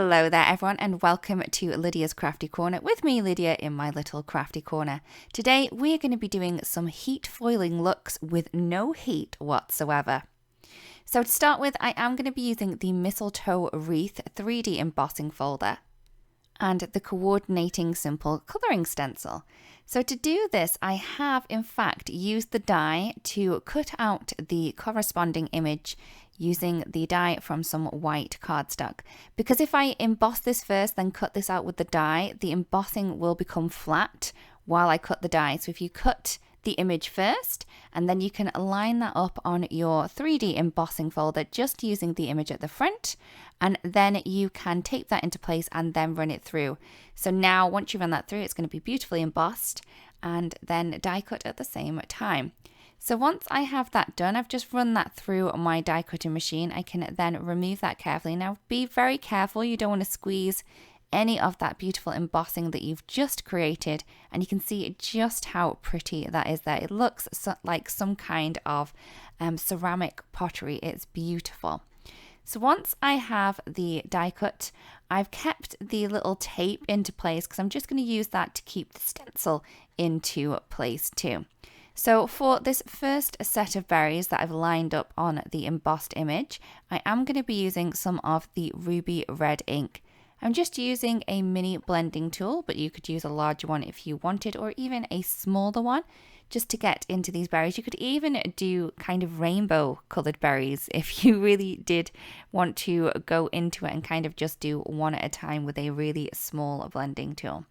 Hello there everyone and welcome to Lydia's Crafty Corner with me, Lydia, in my little crafty corner. Today we're going to be doing some heat foiling looks with no heat whatsoever. So to start with, I am going to be using the Mistletoe Wreath 3D embossing folder and the coordinating simple colouring stencil. So to do this, I have in fact used the die to cut out the corresponding image using the die from some white cardstock. Because if I emboss this first, then cut this out with the die, the embossing will become flat while I cut the die. So if you cut the image first, and then you can line that up on your 3D embossing folder just using the image at the front, and then you can tape that into place and then run it through. So now once you run that through, it's going to be beautifully embossed and then die cut at the same time. So once I have that done, I've just run that through my die cutting machine. I can then remove that carefully. Now be very careful, you don't want to squeeze any of that beautiful embossing that you've just created, and you can see just how pretty that is there. It looks like some kind of ceramic pottery. It's beautiful. So once I have the die cut, I've kept the little tape into place because I'm just going to use that to keep the stencil into place too. So for this first set of berries that I've lined up on the embossed image, I am going to be using some of the ruby red ink. I'm just using a mini blending tool, but you could use a larger one if you wanted, or even a smaller one just to get into these berries. You could even do kind of rainbow colored berries if you really did want to go into it and kind of just do one at a time with a really small blending tool.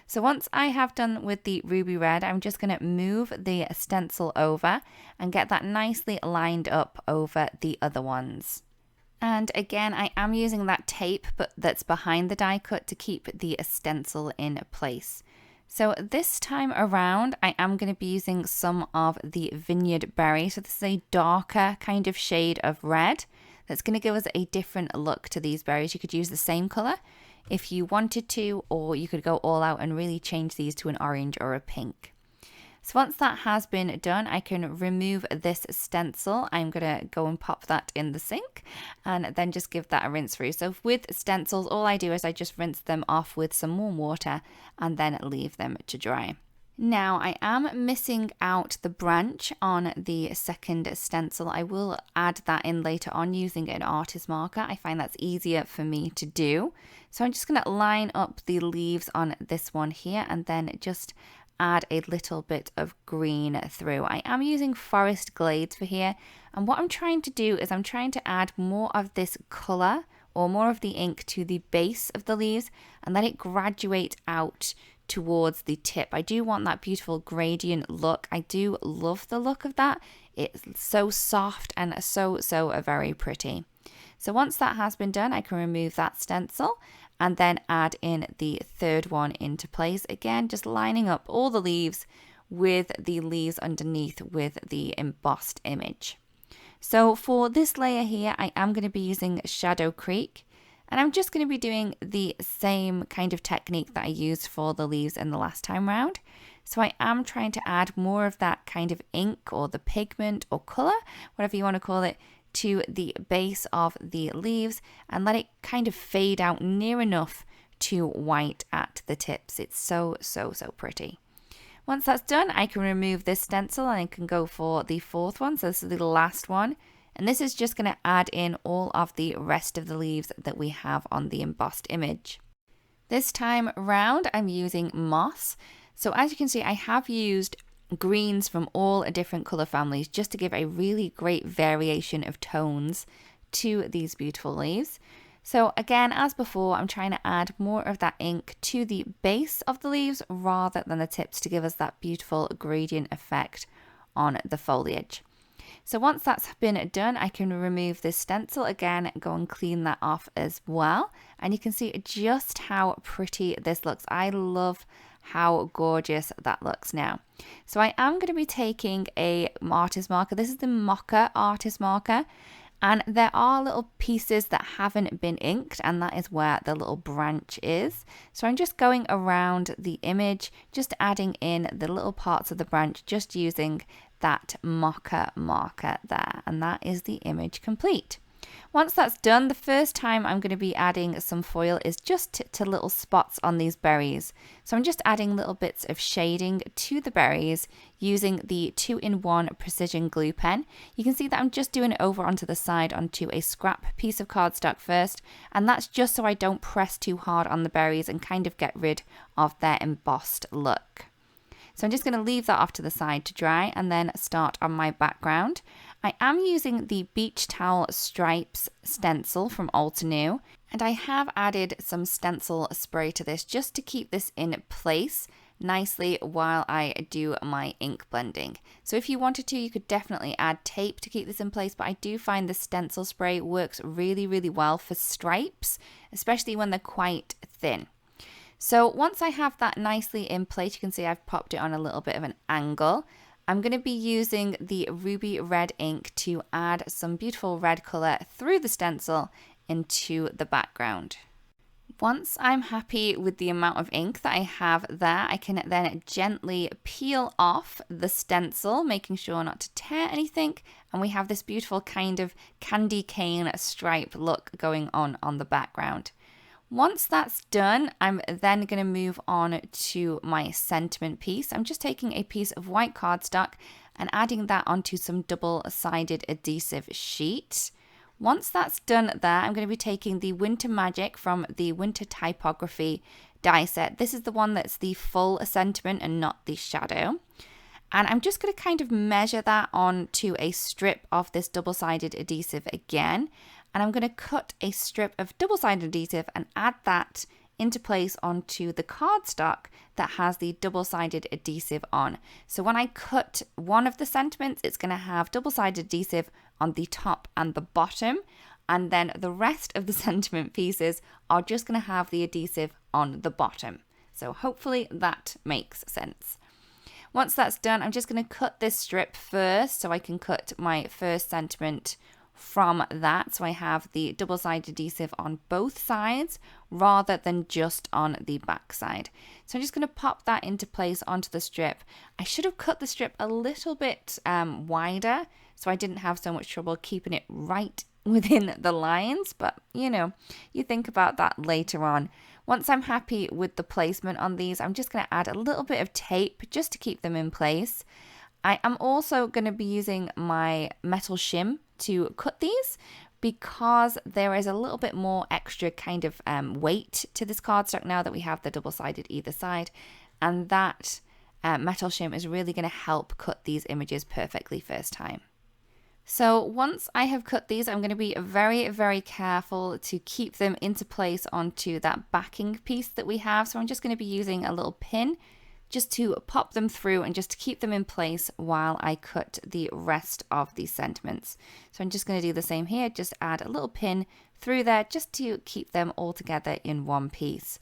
So once I have done with the ruby red, I'm just going to move the stencil over and get that nicely lined up over the other ones. And again, I am using that tape but that's behind the die cut to keep the stencil in place. So this time around, I am going to be using some of the Vineyard berry. So this is a darker kind of shade of red that's going to give us a different look to these berries. You could use the same colour if you wanted to, or you could go all out and really change these to an orange or a pink. So once that has been done, I can remove this stencil. I'm going to go and pop that in the sink and then just give that a rinse through. So with stencils, all I do is I just rinse them off with some warm water and then leave them to dry. Now I am missing out the branch on the second stencil. I will add that in later on using an artist marker. I find that's easier for me to do. So I'm just going to line up the leaves on this one here and then just add a little bit of green through. I am using Forest Glades for here, and what I'm trying to do is I'm trying to add more of this colour or more of the ink to the base of the leaves and let it graduate out towards the tip. I do want that beautiful gradient look. I do love the look of that. It's so soft and so very pretty. So once that has been done, I can remove that stencil and then add in the third one into place. Again, just lining up all the leaves with the leaves underneath with the embossed image. So for this layer here, I am going to be using Shadow Creek, and I'm just going to be doing the same kind of technique that I used for the leaves in the last time round. So I am trying to add more of that kind of ink or the pigment or colour, whatever you want to call it, to the base of the leaves and let it kind of fade out near enough to white at the tips. It's so pretty. Once that's done, I can remove this stencil and I can go for the fourth one. So this is the last one. And this is just going to add in all of the rest of the leaves that we have on the embossed image. This time round, I'm using moss. So as you can see, I have used greens from all different colour families just to give a really great variation of tones to these beautiful leaves. So again, as before, I'm trying to add more of that ink to the base of the leaves rather than the tips to give us that beautiful gradient effect on the foliage. So once that's been done, I can remove this stencil again, go and clean that off as well. And you can see just how pretty this looks. I love how gorgeous that looks now. So I am going to be taking a artist marker. This is the Mocha artist marker. And there are little pieces that haven't been inked, and that is where the little branch is. So I'm just going around the image, just adding in the little parts of the branch, just using that Mocha marker there. And that is the image complete. Once that's done, the first time I'm going to be adding some foil is just to little spots on these berries. So I'm just adding little bits of shading to the berries using the 2-in-1 precision glue pen. You can see that I'm just doing it over onto the side onto a scrap piece of cardstock first, and that's just so I don't press too hard on the berries and kind of get rid of their embossed look. So I'm just going to leave that off to the side to dry and then start on my background. I am using the Beach Towel Stripes stencil from Altenew, and I have added some stencil spray to this just to keep this in place nicely while I do my ink blending. So if you wanted to, you could definitely add tape to keep this in place, but I do find the stencil spray works really, really well for stripes, especially when they're quite thin. So once I have that nicely in place, you can see I've popped it on a little bit of an angle. I'm going to be using the ruby red ink to add some beautiful red colour through the stencil into the background. Once I'm happy with the amount of ink that I have there, I can then gently peel off the stencil, making sure not to tear anything. And we have this beautiful kind of candy cane stripe look going on the background. Once that's done, I'm then going to move on to my sentiment piece. I'm just taking a piece of white cardstock and adding that onto some double-sided adhesive sheet. Once that's done there, I'm going to be taking the Winter Magic from the Winter Typography Die Set. This is the one that's the full sentiment and not the shadow. And I'm just going to kind of measure that onto a strip of this double-sided adhesive again. And I'm going to cut a strip of double-sided adhesive and add that into place onto the cardstock that has the double-sided adhesive on. So when I cut one of the sentiments, it's going to have double-sided adhesive on the top and the bottom, and then the rest of the sentiment pieces are just going to have the adhesive on the bottom. So hopefully that makes sense. Once that's done, I'm just going to cut this strip first so I can cut my first sentiment from that, so I have the double-sided adhesive on both sides rather than just on the back side. So I'm just going to pop that into place onto the strip. I should have cut the strip a little bit wider so I didn't have so much trouble keeping it right within the lines, but you know, you think about that later on. Once I'm happy with the placement on these, I'm just going to add a little bit of tape just to keep them in place. I am also going to be using my metal shim to cut these because there is a little bit more extra kind of weight to this cardstock now that we have the double-sided either side, and that metal shim is really going to help cut these images perfectly first time. So once I have cut these, I'm going to be very, very careful to keep them into place onto that backing piece that we have. So I'm just going to be using a little pin just to pop them through and just to keep them in place while I cut the rest of these sentiments. So I'm just going to do the same here, just add a little pin through there just to keep them all together in one piece.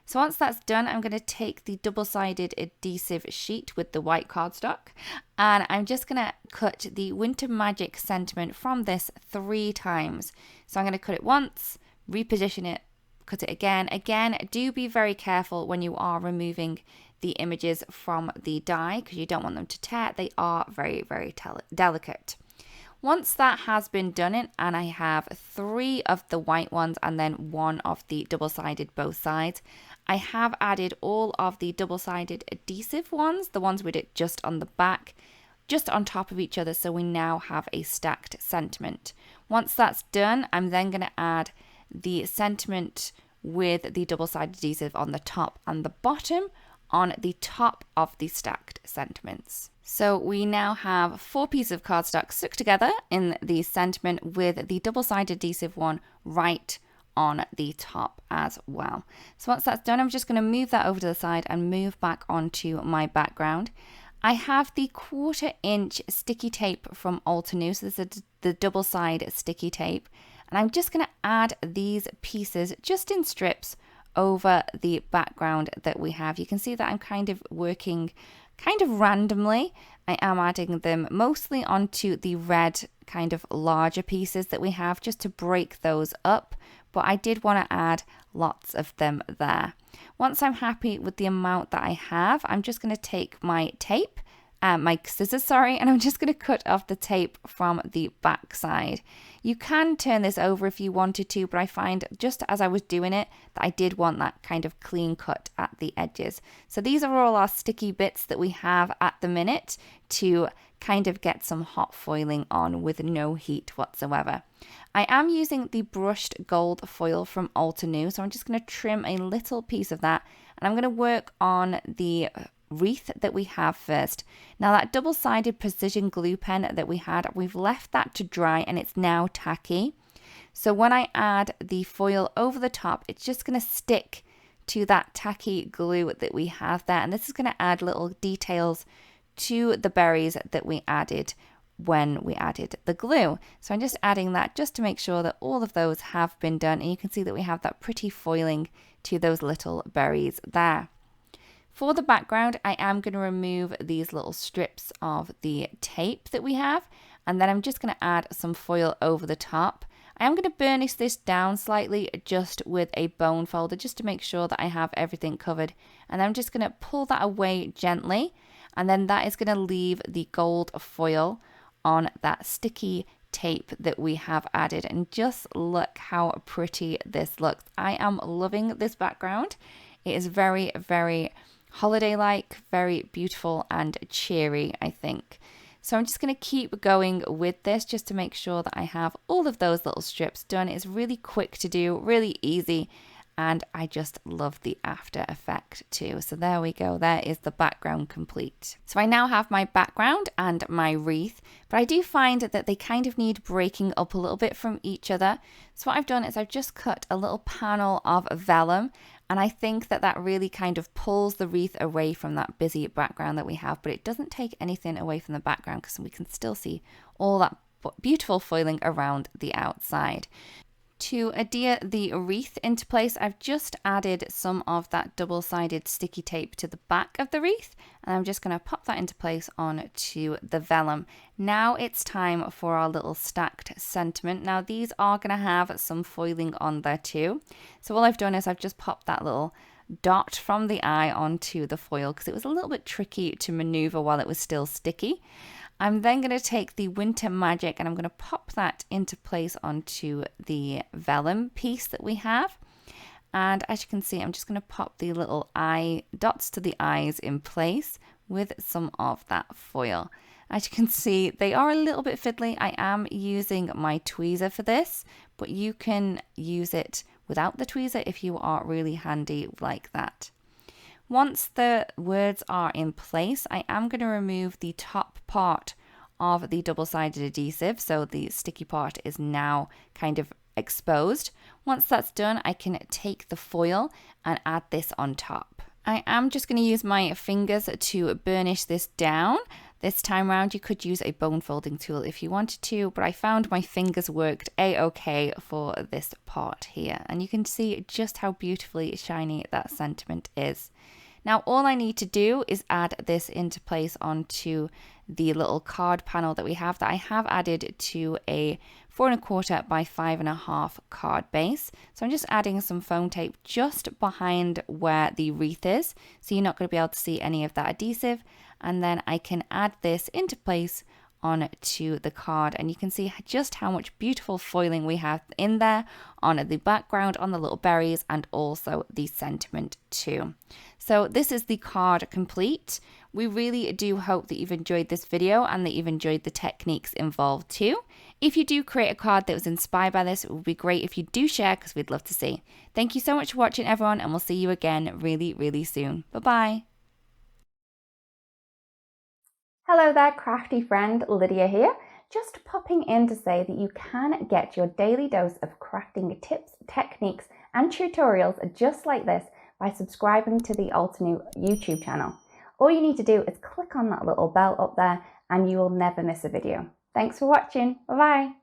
So once that's done, I'm going to take the double-sided adhesive sheet with the white cardstock, and I'm just going to cut the Winter Magic sentiment from this 3 times. So I'm going to cut it once, reposition it, cut it again. Again, do be very careful when you are removing the images from the die because you don't want them to tear. They are very, very delicate. Once that has been done and I have 3 of the white ones and then 1 of the double-sided both sides, I have added all of the double-sided adhesive ones, the ones with it just on the back, just on top of each other, so we now have a stacked sentiment. Once that's done, I'm then going to add the sentiment with the double-sided adhesive on the top and the bottom on the top of the stacked sentiments. So we now have 4 pieces of cardstock stuck together in the sentiment with the double-sided adhesive one right on the top as well. So once that's done, I'm just going to move that over to the side and move back onto my background. I have the 1/4 inch sticky tape from Altenew, so this is the double side sticky tape, and I'm just going to add these pieces just in strips over the background that we have. You can see that I'm kind of working kind of randomly. I am adding them mostly onto the red kind of larger pieces that we have just to break those up, but I did want to add lots of them there. Once I'm happy with the amount that I have, I'm just going to take my tape my scissors, sorry, and I'm just going to cut off the tape from the back side. You can turn this over if you wanted to, but I find just as I was doing it that I did want that kind of clean cut at the edges. So these are all our sticky bits that we have at the minute to kind of get some hot foiling on with no heat whatsoever. I am using the brushed gold foil from Altenew, so I'm just going to trim a little piece of that, and I'm going to work on the wreath that we have first. Now that double-sided precision glue pen that we had, we've left that to dry and it's now tacky. So when I add the foil over the top, it's just going to stick to that tacky glue that we have there, and this is going to add little details to the berries that we added when we added the glue. So I'm just adding that just to make sure that all of those have been done, and you can see that we have that pretty foiling to those little berries there. For the background, I am going to remove these little strips of the tape that we have, and then I'm just going to add some foil over the top. I am going to burnish this down slightly just with a bone folder just to make sure that I have everything covered, and I'm just going to pull that away gently, and then that is going to leave the gold foil on that sticky tape that we have added, and just look how pretty this looks. I am loving this background. It is very, very holiday-like, very beautiful and cheery, I think. So I'm just going to keep going with this just to make sure that I have all of those little strips done. It's really quick to do, really easy, and I just love the after effect too. So there we go, there is the background complete. So I now have my background and my wreath, but I do find that they kind of need breaking up a little bit from each other. So what I've done is I've just cut a little panel of vellum, and I think that that really kind of pulls the wreath away from that busy background that we have, but it doesn't take anything away from the background because we can still see all that beautiful foiling around the outside. To adhere the wreath into place, I've just added some of that double-sided sticky tape to the back of the wreath, and I'm just going to pop that into place onto the vellum. Now it's time for our little stacked sentiment. Now these are going to have some foiling on there too. So all I've done is I've just popped that little dot from the eye onto the foil because it was a little bit tricky to maneuver while it was still sticky. I'm then going to take the Winter Magic and I'm going to pop that into place onto the vellum piece that we have. And as you can see, I'm just going to pop the little eye dots to the eyes in place with some of that foil. As you can see, they are a little bit fiddly. I am using my tweezer for this, but you can use it without the tweezer if you are really handy like that. Once the words are in place, I am going to remove the top part of the double-sided adhesive, so the sticky part is now kind of exposed. Once that's done, I can take the foil and add this on top. I am just going to use my fingers to burnish this down. This time around, you could use a bone folding tool if you wanted to, but I found my fingers worked a-okay for this part here. And you can see just how beautifully shiny that sentiment is. Now all I need to do is add this into place onto the little card panel that we have that I have added to a 4 1/4 by 5 1/2 card base. So I'm just adding some foam tape just behind where the wreath is, so you're not going to be able to see any of that adhesive, and then I can add this into place onto the card, and you can see just how much beautiful foiling we have in there on the background, on the little berries, and also the sentiment too. So this is the card complete. We really do hope that you've enjoyed this video and that you've enjoyed the techniques involved too. If you do create a card that was inspired by this, it would be great if you do share because we'd love to see. Thank you so much for watching everyone, and we'll see you again really, really soon. Bye-bye. Hello there, crafty friend, Lydia here. Just popping in to say that you can get your daily dose of crafting tips, techniques and tutorials just like this by subscribing to the Altenew YouTube channel. All you need to do is click on that little bell up there and you will never miss a video. Thanks for watching. Bye bye.